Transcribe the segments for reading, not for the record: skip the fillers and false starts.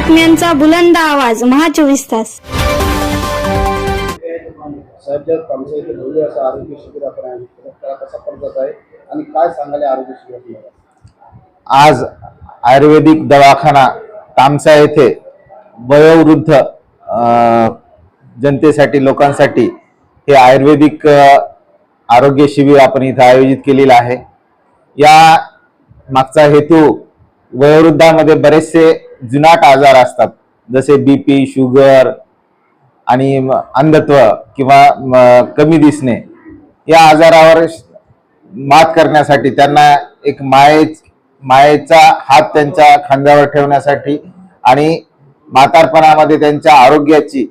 बातम्यांचा बुलंद आवाज, महा 24 तास. साहेब आमच्या इथे भव्य असं आरोग्य शिबिर आपण आहे, त्याला कसा पद्धत आहे आणि काय सांगायला आरोग्य शिबिर? आज आयुर्वेदिक दवाखाना तामसा येथे वयोवृद्ध जनतेसाठी, लोकांसाठी हे आयुर्वेदिक आरोग्य शिबिर आपण इथं आयोजित केलेलं आहे. या मागचा हेतू, वयोवृद्धांमध्ये बरेचसे जुनाट आजार असतात, जसे बीपी, शुगर आणि अंधत्व किंवा कमी दिसणे. या आजारावर मात करण्यासाठी त्यांना एक मायेचा हात त्यांच्या खांद्यावर ठेवण्यासाठी आणि म्हातारपणामध्ये त्यांच्या आरोग्याची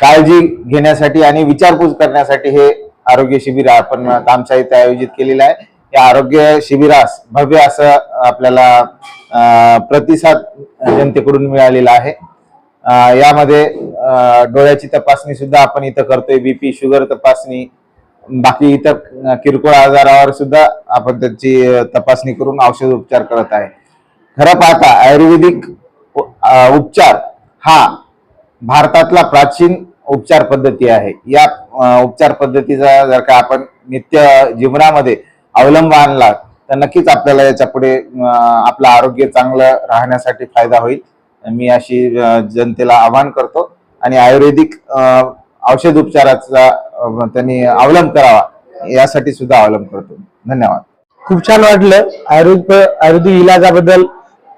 काळजी घेण्यासाठी आणि विचारपूस करण्यासाठी हे आरोग्य शिबिर आपण तामसा इथे आयोजित केलेलं आहे. या आरोग्य शिबिरास भव्य असं आपल्याला प्रतिसाद जनतेकडून मिळालेला आहे. यामध्ये डोळ्याची तपासणी सुद्धा आपण इथं करतोय, बीपी, शुगर तपासणी, बाकी इतर किरकोळ आजारावर सुद्धा आपण त्यांची तपासणी करून औषध उपचार करत आहे. खरं पाहता आयुर्वेदिक उपचार हा भारतातला प्राचीन उपचार पद्धती आहे. या उपचार पद्धतीचा जर का आपण नित्य जीवनामध्ये अवलंब आणला तर नक्कीच आपल्याला याच्या पुढे आपलं आरोग्य चांगलं राहण्यासाठी फायदा होईल. मी अशी जनतेला आवाहन करतो आणि आयुर्वेदिक औषध उपचाराचा त्यांनी अवलंब करावा यासाठी सुद्धा अवलंब करतो. धन्यवाद. खूप छान वाटलं. आयुर्वेदिक इलाजाबद्दल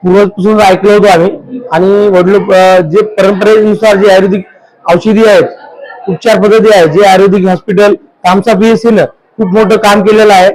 पूर्वपासून ऐकलं होतं आम्ही, आणि वडील जे परंपरेनुसार जे आयुर्वेदिक औषधी आहेत, उपचार पद्धती आहे, जे आयुर्वेदिक हॉस्पिटल तामसा PSC खूप मोठं काम केलेलं आहे.